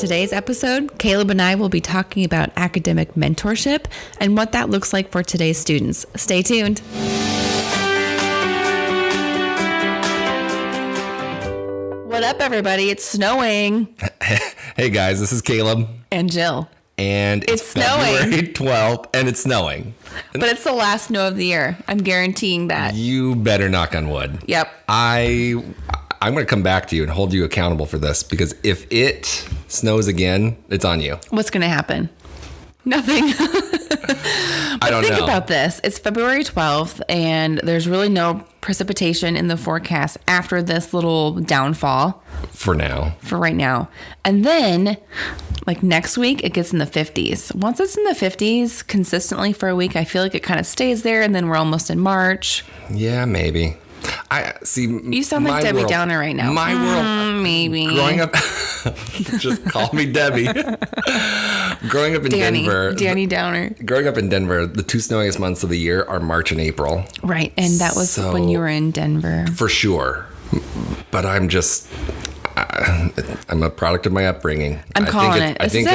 today's episode, Caleb and I will be talking about academic mentorship and what that looks like for today's students. Stay tuned. What up, everybody? It's snowing. Hey, guys, this is Caleb. And Jill. And it's snowing. February 12th, and it's snowing. But it's the last snow of the year. I'm guaranteeing that. You better knock on wood. Yep. I'm going to come back to you and hold you accountable for this, because if it snows again, it's on you. What's going to happen? Nothing. I don't know. Think about this. It's February 12th, and there's really no precipitation in the forecast after this little downfall. For now. For right now. And then, like next week, it gets in the 50s. Once it's in the 50s consistently for a week, I feel like it kind of stays there, and then we're almost in March. Yeah, maybe. I see. You sound like Debbie Downer right now. My world. Maybe. Growing up, just call me Debbie. Growing up in Denver. Danny Downer. Growing up in Denver, the two snowiest months of the year are March and April. Right. And that was when you were in Denver. For sure. But I'm a product of my upbringing. I'm calling it. I think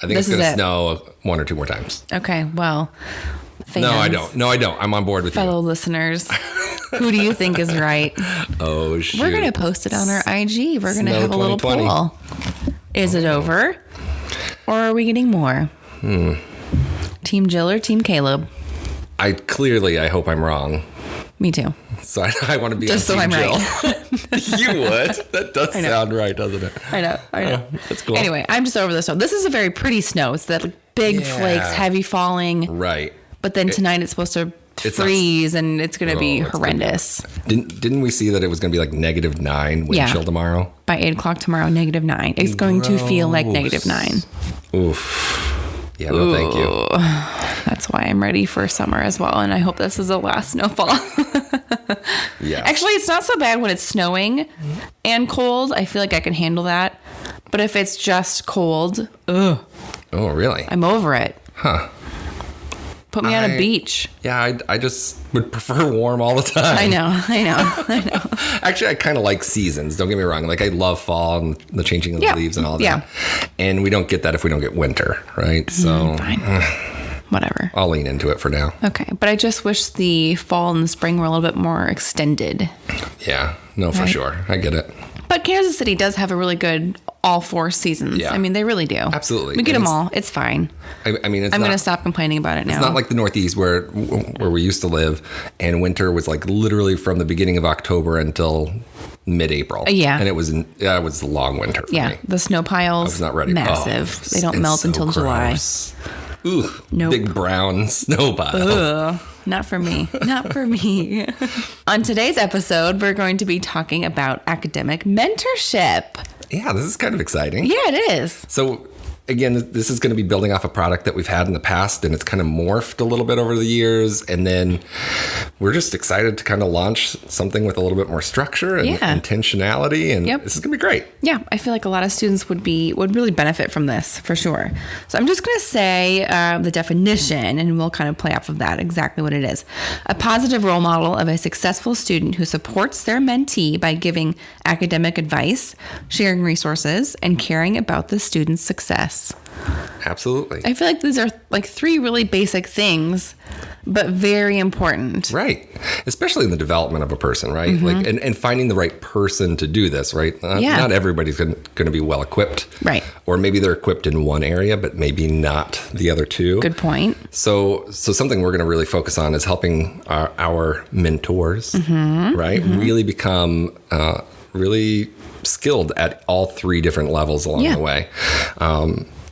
it's going to snow one or two more times. Okay. Well, fans, No, I don't. I'm on board with fellow listeners. Who do you think is right? Oh, shoot. We're going to post it on our IG. We're going to have a little poll. Is it over? Or are we getting more? Team Jill or Team Caleb? I hope I'm wrong. Me too. So I want to be just on so Team I'm Jill. right. You would. That does sound right, doesn't it? I know. That's cool. Anyway, I'm just over this snow. This is a very pretty snow. It's that big flakes, heavy falling. Right. But then tonight it's supposed to freeze, and it's going to be horrendous. Didn't we see that it was going to be like -9 wind chill tomorrow? By 8 o'clock tomorrow, -9. It's going to feel like -9. Oof. Yeah, no, thank you. That's why I'm ready for summer as well, and I hope this is the last snowfall. Yeah. Actually, it's not so bad when it's snowing and cold. I feel like I can handle that. But if it's just cold, ugh. Oh, really? I'm over it. Huh. Put me on a beach. Yeah, I just would prefer warm all the time. I know. Actually, I kind of like seasons. Don't get me wrong. Like, I love fall and the changing of the leaves and all that. Yeah. And we don't get that if we don't get winter, right? So, fine. Whatever. I'll lean into it for now. Okay. But I just wish the fall and the spring were a little bit more extended. Yeah. No, for sure. I get it. But Kansas City does have a really good all 4 seasons. Yeah. I mean, they really do. Absolutely. We get them all. It's fine. I mean, I'm going to stop complaining about it now. It's not like the Northeast where we used to live, and winter was like literally from the beginning of October until mid-April. Yeah. And it was a long winter for me. The snow piles, I was not ready. Massive. They don't melt until July. Ooh, nope. Big brown snow piles. Ugh. Not for me. Not for me. On today's episode, we're going to be talking about academic mentorship. Yeah, this is kind of exciting. Yeah, it is. So, again, this is going to be building off a product that we've had in the past, and it's kind of morphed a little bit over the years. And then we're just excited to kind of launch something with a little bit more structure and intentionality. And this is going to be great. Yeah, I feel like a lot of students would really benefit from this for sure. So I'm just going to say the definition, and we'll kind of play off of that exactly what it is. A positive role model of a successful student who supports their mentee by giving academic advice, sharing resources, and caring about the student's success. Absolutely. I feel like these are like 3 really basic things, but very important. Right. Especially in the development of a person, right? Mm-hmm. Like, and finding the right person to do this, right? Not everybody's going to be well equipped. Right. Or maybe they're equipped in one area, but maybe not the other 2. Good point. So something we're going to really focus on is helping our mentors, right? Mm-hmm. Really become really skilled at all 3 different levels along the way.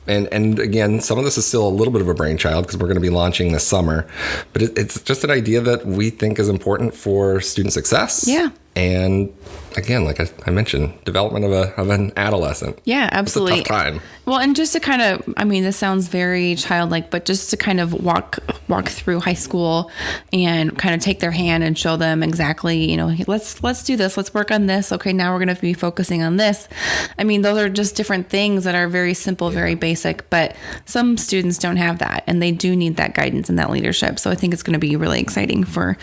And again, some of this is still a little bit of a brainchild because we're going to be launching this summer, but it's just an idea that we think is important for student success. Yeah. And again, like I mentioned, development of an adolescent. Yeah, absolutely. It's a tough time. Well, and just to kind of, I mean, this sounds very childlike, but just to kind of walk through high school and kind of take their hand and show them exactly, you know, let's do this. Let's work on this. Okay, now we're going to be focusing on this. I mean, those are just different things that are very simple, very basic, but some students don't have that, and they do need that guidance and that leadership. So I think it's going to be really exciting for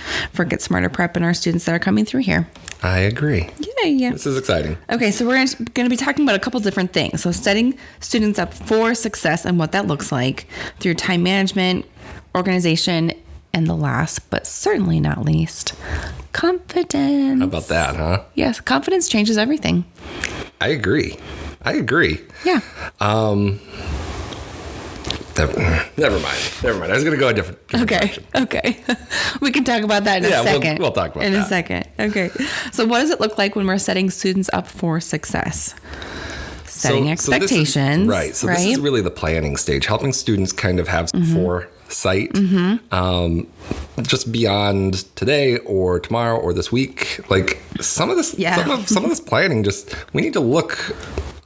Get Smarter Prep and our students that are coming through here. I agree. Yeah. This is exciting. Okay, so we're going to be talking about a couple different things. So setting students up for success and what that looks like through time management, organization, and the last, but certainly not least, confidence. How about that, huh? Yes, confidence changes everything. I agree. Yeah. Never mind. I was going to go a different direction. Okay. We can talk about that in a second. We'll talk about that. In a second. Okay. So what does it look like when we're setting students up for success? Setting expectations. So this is really the planning stage, helping students kind of have foresight, just beyond today or tomorrow or this week. Like some of this planning, we need to look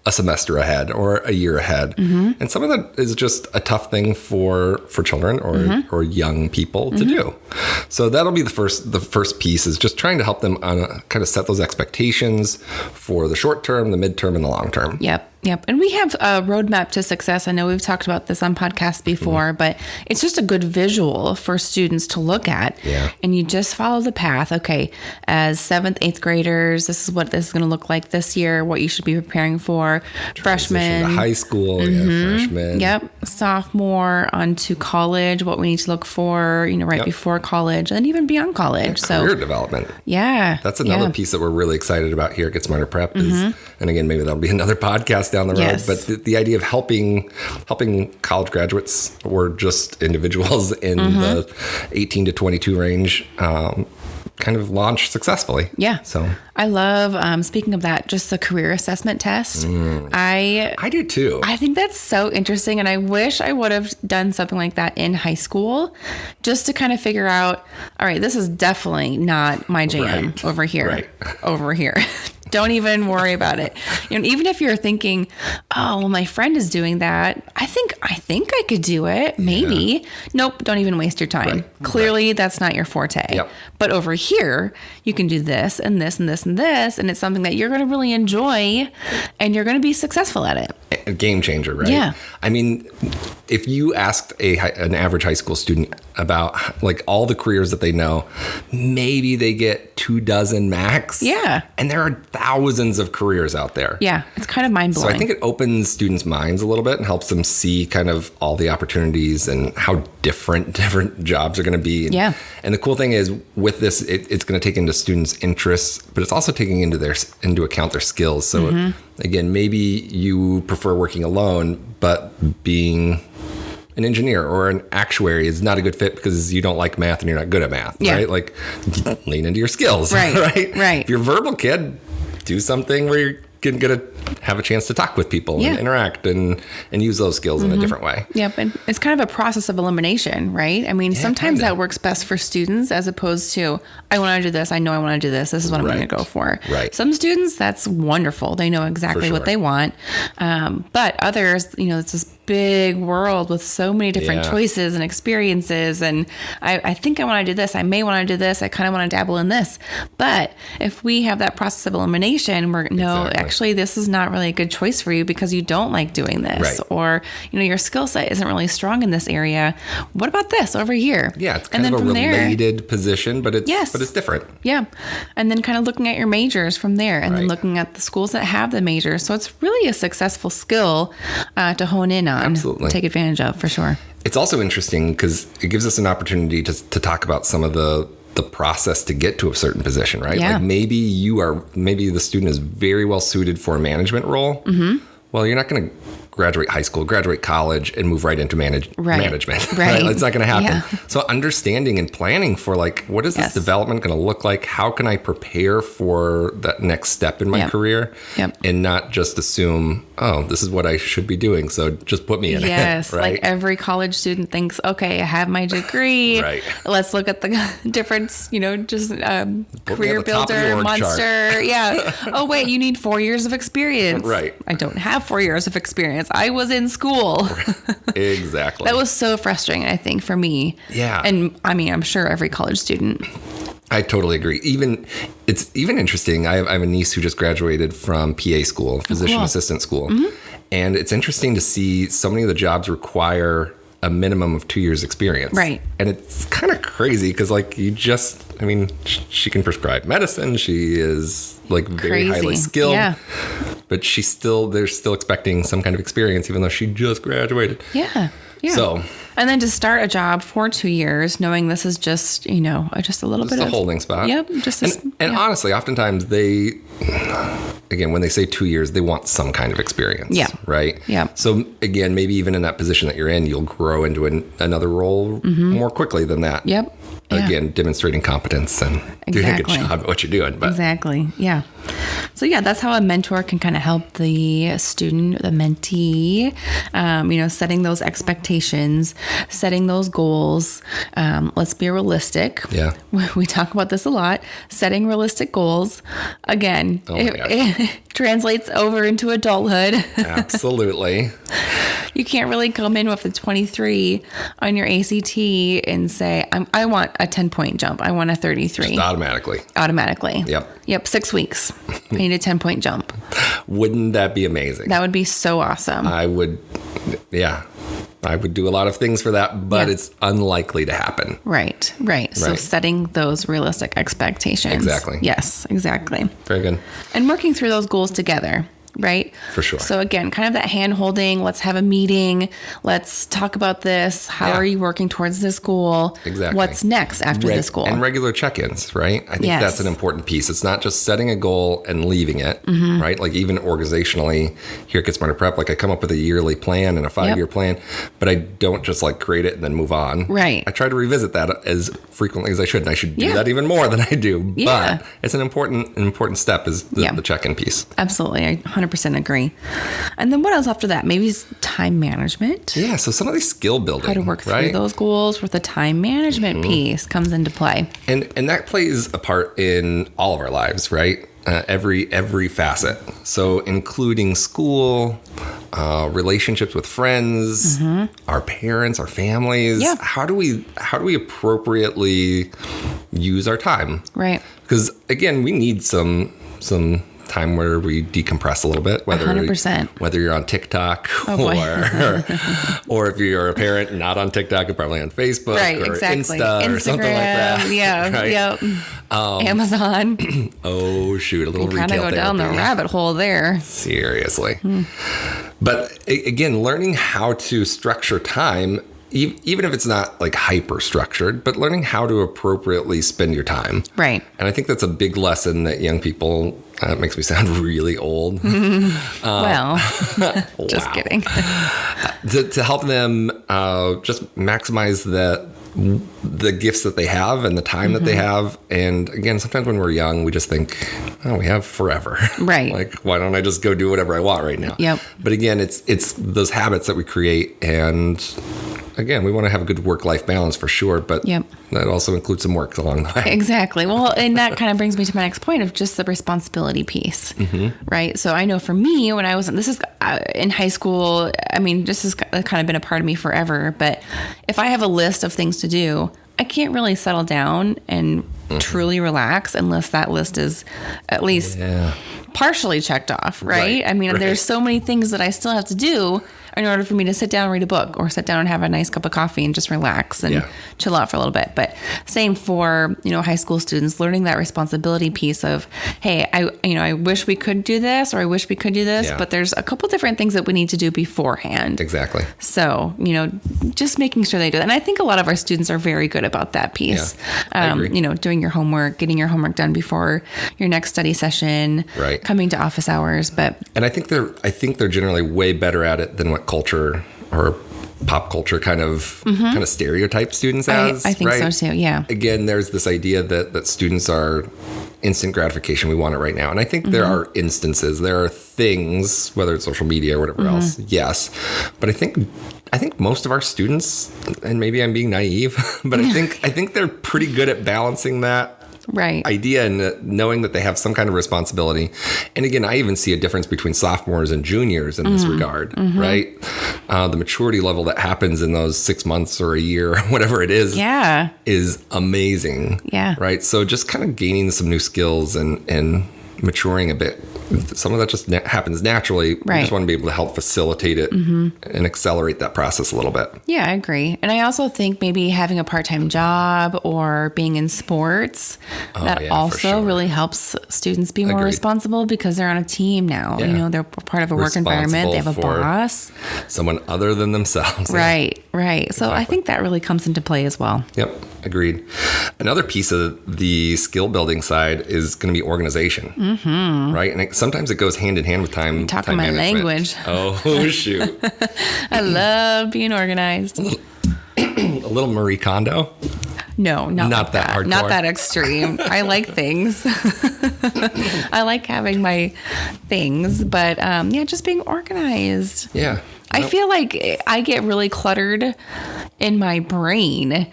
a semester ahead or a year ahead. And some of that is just a tough thing for children or young people to do. So that'll be the first piece, is just trying to help them kind of set those expectations for the short term, the midterm, and the long term. Yep. And we have a roadmap to success. I know we've talked about this on podcasts before, but it's just a good visual for students to look at. Yeah. And you just follow the path. Okay, as 7th, 8th graders, this is what this is going to look like this year, what you should be preparing for. Freshmen. To high school, freshmen. Yep. Sophomore onto college, what we need to look for, before college, and then even beyond college. Career development. Yeah. That's another piece that we're really excited about here at Get Smarter Prep is, and again, maybe that'll be another podcast down the road, Yes. but the idea of helping college graduates or just individuals in the 18 to 22 range kind of launch successfully. Yeah. So I love, speaking of that, just the career assessment test. I do too. I think that's so interesting. And I wish I would have done something like that in high school, just to kind of figure out, all right, this is definitely not my jam over here. Over here. Don't even worry about it. Even if you're thinking, oh, well, my friend is doing that. I think I could do it. Maybe. Yeah. Nope. Don't even waste your time. Clearly, that's not your forte. Yep. But over here, you can do this and this and this and this. And it's something that you're going to really enjoy and you're going to be successful at it. A game changer, right? Yeah. I mean, if you asked an average high school student about like all the careers that they know, maybe they get 24 max. Yeah. And there are thousands of careers out there. Yeah. It's kind of mind blowing. So I think it opens students' minds a little bit and helps them see kind of all the opportunities and how different jobs are going to be. Yeah. And the cool thing is with this, it's going to take into students' interests, but it's also taking into account their skills. So again, maybe you prefer working alone, but being an engineer or an actuary is not a good fit because you don't like math and you're not good at math, right? Like lean into your skills, right? If you're a verbal kid, do something where you're going to have a chance to talk with people and interact and use those skills in a different way. Yep. And it's kind of a process of elimination, right? I mean, sometimes that works best for students as opposed to, I want to do this. I know I want to do this. This is what I'm going to go for. Right. Some students, that's wonderful. They know exactly what they want. But others, it's this big world with so many different choices and experiences. And I think I want to do this. I may want to do this. I kind of want to dabble in this. But if we have that process of elimination, actually, this is not really a good choice for you because you don't like doing this, or your skill set isn't really strong in this area. What about this over here? Yeah, it's kind of a related position, but it's different. Yeah, and then kind of looking at your majors from there, and then looking at the schools that have the majors. So it's really a successful skill to hone in on, absolutely, take advantage of for sure. It's also interesting because it gives us an opportunity to talk about some of the process to get to a certain position, right? Yeah. Like maybe the student is very well suited for a management role. Well, you're not going to graduate high school, graduate college, and move right into management. Right. It's not going to happen. Yeah. So understanding and planning for what is this development going to look like? How can I prepare for that next step in my career? And not just assume, oh, this is what I should be doing, so just put me in it. Yes, right? like every college student thinks, okay, I have my degree. Let's look at the difference, career builder, monster. Yeah. Oh, wait, you need 4 years of experience. Right. I don't have 4 years of experience. I was in school. Exactly. That was so frustrating, I think, for me. Yeah. And I mean, I'm sure every college student. I totally agree. It's even interesting. I have a niece who just graduated from PA school, physician assistant school. And it's interesting to see so many of the jobs require a minimum of 2 years experience. Right. And it's kind of crazy because like she can prescribe medicine. She is like very highly skilled. Yeah. But they're still expecting some kind of experience even though she just graduated. Yeah. Yeah. So, and then to start a job for 2 years, knowing this is just, just a little bit of a holding spot. Yep. And honestly, oftentimes when they say 2 years, they want some kind of experience. Yeah. Right. Yeah. So again, maybe even in that position that you're in, you'll grow into another role more quickly than that. Yep. Again, demonstrating competence and doing a good job at what you're doing. But. Exactly. Yeah. So yeah, that's how a mentor can kind of help the student, the mentee, setting those expectations, setting those goals. Let's be realistic. Yeah. We talk about this a lot. Setting realistic goals. Again, it translates over into adulthood. Absolutely. You can't really come in with a 23 on your ACT and say, I want a 10-point jump. I want a 33. Just automatically. Yep. 6 weeks. I need a 10-point jump. Wouldn't that be amazing? That would be so awesome. I would do a lot of things for that, but it's unlikely to happen. Right. So setting those realistic expectations. Exactly. Yes, exactly. Very good. And working through those goals together. Right? For sure. So again, kind of that hand holding, let's have a meeting. Let's talk about this. How are you working towards this goal? Exactly. What's next after this goal? And regular check-ins, right? I think that's an important piece. It's not just setting a goal and leaving it, right? Like even organizationally here at Get Smarter Prep, like I come up with a yearly plan and a 5-year plan, but I don't just like create it and then move on. Right. I try to revisit that as frequently as I should. And I should do that even more than I do. Yeah. But it's an important step is the check-in piece. Absolutely. I 100% agree. And then what else after that? Maybe time management. Yeah. So some of these skill building. How to work through those goals with the time management piece comes into play. And that plays a part in all of our lives, right? Every facet. So including school, relationships with friends, our parents, our families. Yeah. How do we appropriately use our time? Right. Because again, we need some time where we decompress a little bit, whether 100%. Whether you're on TikTok or if you're a parent and not on TikTok and probably on Facebook or Insta or something like that. Yeah. Right? Yep. Amazon. Oh shoot, a little retail kind of go down the rabbit hole there. Seriously. But again, learning how to structure time, even if it's not like hyper structured, but learning how to appropriately spend your time. Right. And I think that's a big lesson that young people, it makes me sound really old. Just kidding. to help them just maximize the gifts that they have and the time that they have. And again, sometimes when we're young, we just think, we have forever. Right. Like, why don't I just go do whatever I want right now? Yep. But again, it's those habits that we create. And again, we want to have a good work-life balance for sure, but that also includes some work along the way. Exactly. Well, and that kind of brings me to my next point of just the responsibility piece, right? So I know for me, when I was in high school, I mean, this has kind of been a part of me forever, but if I have a list of things to do, I can't really settle down and truly relax unless that list is at least partially checked off, right? I mean, there's so many things that I still have to do in order for me to sit down and read a book or sit down and have a nice cup of coffee and just relax and chill out for a little bit. But same for, high school students, learning that responsibility piece of, hey, I wish we could do this or I wish we could do this, but there's a couple different things that we need to do beforehand. Exactly. So, just making sure they do that. And I think a lot of our students are very good about that piece. I agree. Doing your homework, getting your homework done before your next study session, coming to office hours. And I think they're generally way better at it than what culture or pop culture kind of stereotype students as. I think so too. Yeah. Again, there's this idea that students are instant gratification. We want it right now. And I think there are instances, there are things, whether it's social media or whatever else. Yes. But I think most of our students, and maybe I'm being naive, but I think they're pretty good at balancing that idea and knowing that they have some kind of responsibility. And again, I even see a difference between sophomores and juniors in this regard, right? The maturity level that happens in those 6 months or a year, whatever it is amazing. Yeah. Right. So just kind of gaining some new skills and maturing a bit some of that just happens naturally. We Right. just want to be able to help facilitate it and accelerate that process a little bit. Yeah, I agree. And I also think maybe having a part-time job or being in sports, that yeah, for also sure. really helps students be more Agreed. responsible because they're on a team now. Yeah. You know, they're part of a work environment. They have a Responsible for boss. Someone other than themselves. Right. So I think that really comes into play as well. Yep, agreed. Another piece of the skill building side is going to be organization, right? And sometimes it goes hand in hand with time. Talking time my management. language. Oh, shoot. I love being organized. A little Marie Kondo. No, not Not like that hardcore. Not that extreme. I like things. I like having my things, but yeah, just being organized. Yeah. I feel like I get really cluttered in my brain.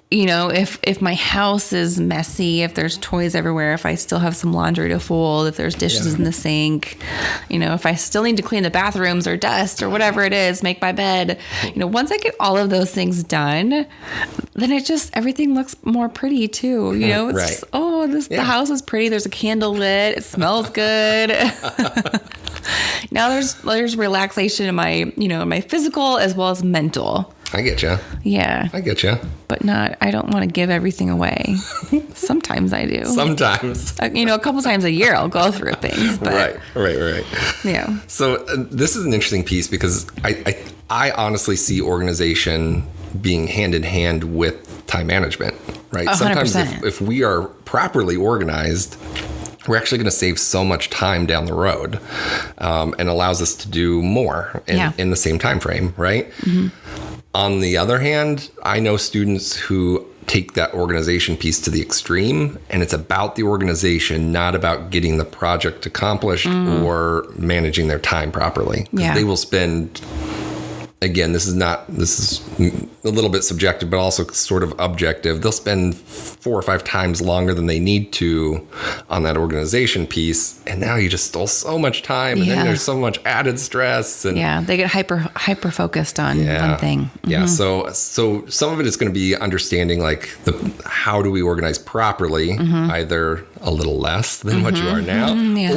You know, if my house is messy, if there's toys everywhere, if I still have some laundry to fold, if there's dishes in the sink, you know, if I still need to clean the bathrooms or dust or whatever it is, make my bed, you know, once I get all of those things done, then everything looks more pretty too. You know, it's Right. just, the house is pretty. There's a candle lit. It smells good. Now there's relaxation in my physical as well as mental. I get you. Yeah. I get you. But I don't want to give everything away. Sometimes I do. Sometimes. A couple times a year I'll go through things. But Right. yeah. So this is an interesting piece because I honestly see organization being hand in hand with time management, right? 100%. Sometimes if we are properly organized, we're actually going to save so much time down the road, and allows us to do more in the same time frame, right? On the other hand, I know students who take that organization piece to the extreme, and it's about the organization, not about getting the project accomplished or managing their time properly. Because they will spend, again, this is a little bit subjective, but also sort of objective. They'll spend 4 or 5 times longer than they need to on that organization piece. And now you just stole so much time. And then there's so much added stress. And they get hyper focused on one thing. Yeah. So some of it is going to be understanding like how do we organize properly, either a little less than what you are now,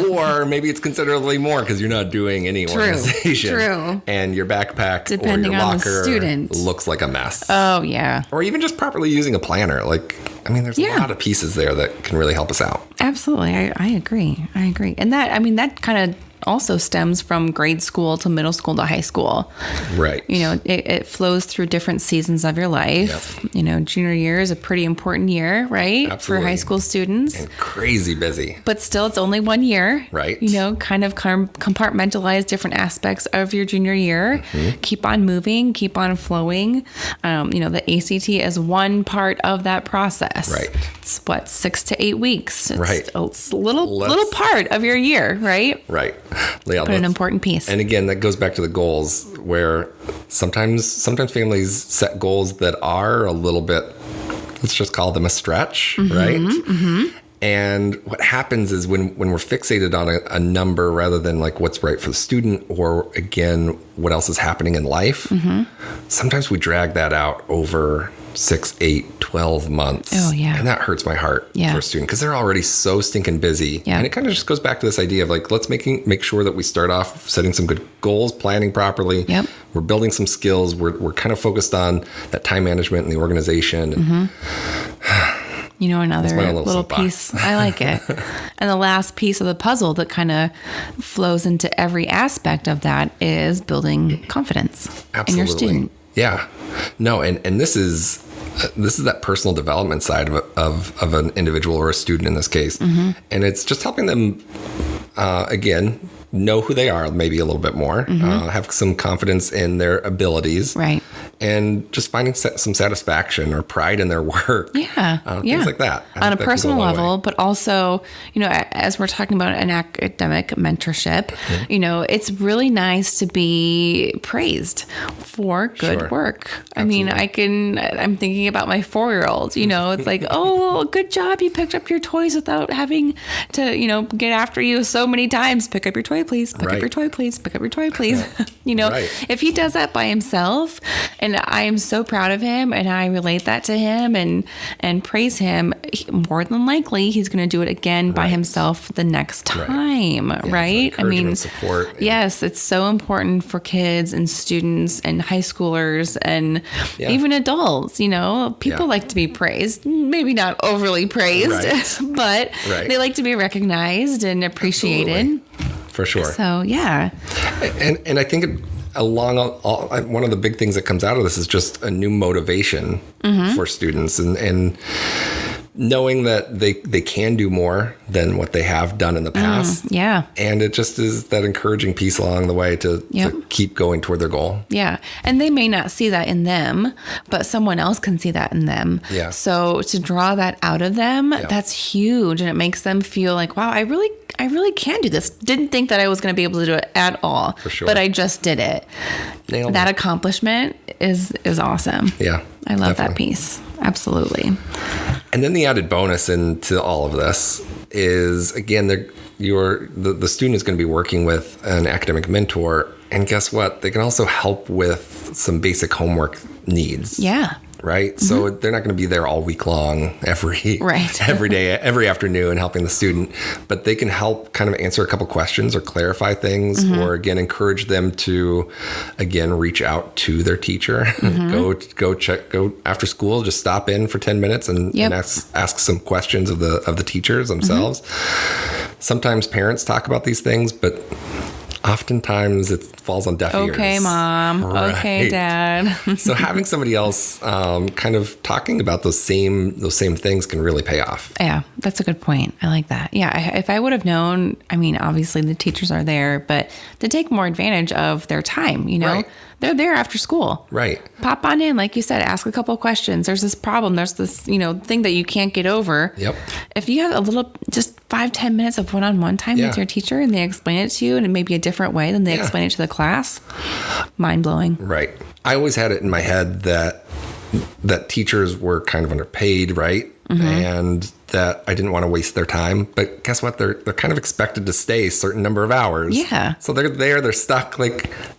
or maybe it's considerably more because you're not doing any organization. True. And your backpack Depending or your on the locker student. looks like a mess. Oh, yeah. Or even just properly using a planner. Like, I mean, there's a lot of pieces there that can really help us out. Absolutely. I agree. And that kind of also stems from grade school to middle school to high school. Right. You know, it flows through different seasons of your life. Yep. You know, junior year is a pretty important year, right? Absolutely. For high school students. And crazy busy. But still, it's only 1 year. Right. You know, kind of compartmentalize different aspects of your junior year. Keep on moving, keep on flowing. The ACT is one part of that process. Right. It's 6 to 8 weeks. It's Right. a little part of your year, right? Right. Yeah, But an important piece. And again, that goes back to the goals where sometimes families set goals that are a little bit, let's just call them a stretch, right? And what happens is when we're fixated on a number rather than like what's right for the student or again, what else is happening in life, sometimes we drag that out over 6, 8, 12 months. Oh, yeah. And that hurts my heart for a student because they're already so stinking busy. Yeah. And it kind of just goes back to this idea of like, let's make sure that we start off setting some good goals, planning properly. Yep. We're building some skills. We're kind of focused on that time management and the organization. Another little little soapbox. piece. I like it. And the last piece of the puzzle that kind of flows into every aspect of that is building confidence in your student. Yeah. No, and this is that personal development side of an individual or a student in this case. And it's just helping them, again, know who they are maybe a little bit more, have some confidence in their abilities. Right. And just finding some satisfaction or pride in their work. Yeah. Things like that. On a personal level, but also, as we're talking about an academic mentorship, it's really nice to be praised for good work. I mean, I'm thinking about my 4-year-old, it's like, oh, good job. You picked up your toys without having to, get after you so many times. Pick up your toy, please. Pick up your toy, please. Pick up your toy, please. If he does that by himself And I am so proud of him, and I relate that to him and praise him. More than likely, he's going to do it again by himself the next time, right? I mean, support. Yes, it's so important for kids and students and high schoolers and even adults. You know, people like to be praised, maybe not overly praised, but they like to be recognized and appreciated. Absolutely. For sure. So, yeah. And I think one of the big things that comes out of this is just a new motivation for students and knowing that they can do more than what they have done in the past. Yeah. And it just is that encouraging piece along the way to keep going toward their goal. Yeah. And they may not see that in them, but someone else can see that in them. Yeah. So to draw that out of them, that's huge. And it makes them feel like, wow, I really can do this. Didn't think that I was going to be able to do it at all. For sure. But I just did it. Nailed that it. accomplishment is awesome. Yeah. I love that piece. Absolutely. And then the added bonus into all of this is, again, the student is going to be working with an academic mentor. And guess what? They can also help with some basic homework needs. Yeah. Right? So they're not going to be there all week long, every day, every afternoon helping the student, but they can help kind of answer a couple questions or clarify things or again, encourage them to, again, reach out to their teacher, go after school, just stop in for 10 minutes and ask some questions of the teachers themselves. Sometimes parents talk about these things, but oftentimes it falls on deaf ears. Okay, Mom. Right. Okay, Dad. So having somebody else kind of talking about those same things can really pay off. Yeah, that's a good point. I like that. Yeah, if I would have known, I mean, obviously the teachers are there, but to take more advantage of their time, you know? Right. They're there after school. Right. Pop on in, like you said, ask a couple of questions. There's this problem. There's this, thing that you can't get over. Yep. If you have just 5-10 minutes of one-on-one time with your teacher and they explain it to you in maybe a different way than they explain it to the class, mind-blowing. Right. I always had it in my head that teachers were kind of underpaid, right? And that I didn't want to waste their time. But guess what? They're kind of expected to stay a certain number of hours. Yeah. So they're stuck.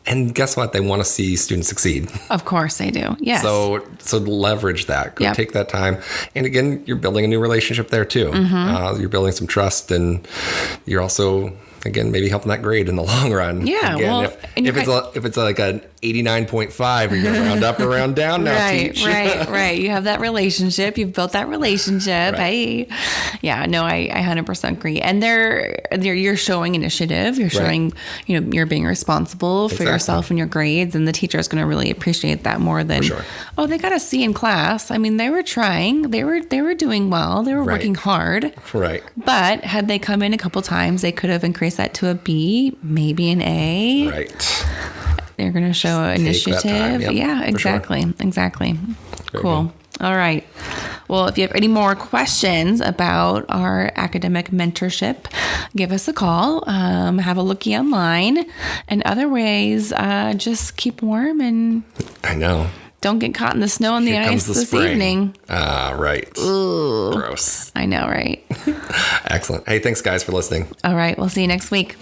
And guess what? They want to see students succeed. Of course they do. Yes. So leverage that. Go take that time. And again, you're building a new relationship there too. You're building some trust, and you're also, again, maybe helping that grade in the long run. Yeah. Again, well, if it's like an 89.5, you're going to round up or round down now. Right. You have that relationship. You've built that relationship. Right. Yeah. No, I 100% agree. And you're showing initiative. You're showing, you're being responsible for yourself and your grades, and the teacher is going to really appreciate that more than, oh, they got a C in class. I mean, they were trying. They were doing well. They were working hard. Right. But had they come in a couple times, they could have increased that to a B, maybe an A. Right. They're going to show initiative. Yep, yeah, exactly. Sure. Exactly. Very cool. good. All right. Well, if you have any more questions about our academic mentorship, give us a call. Have a lookie online. And other ways, just keep warm and I know. Don't get caught in the snow and the ice this evening. Right. Ooh. Gross. I know, right? Excellent. Hey, thanks, guys, for listening. All right. We'll see you next week.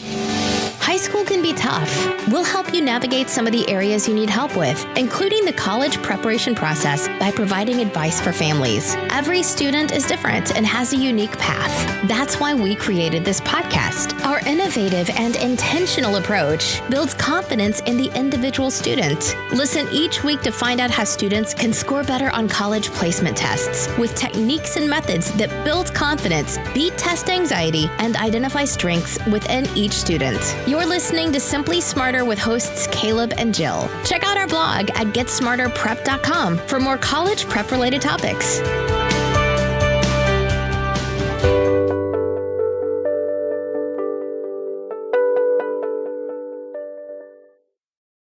High school can be tough. We'll help you navigate some of the areas you need help with, including the college preparation process, by providing advice for families. Every student is different and has a unique path. That's why we created this podcast. Our innovative and intentional approach builds confidence in the individual student. Listen each week to find out how students can score better on college placement tests with techniques and methods that build confidence, beat test anxiety, and identify strengths within each student. You're listening to Simply Smarter with hosts Caleb and Jill. Check out our blog at GetSmarterPrep.com for more college prep related topics.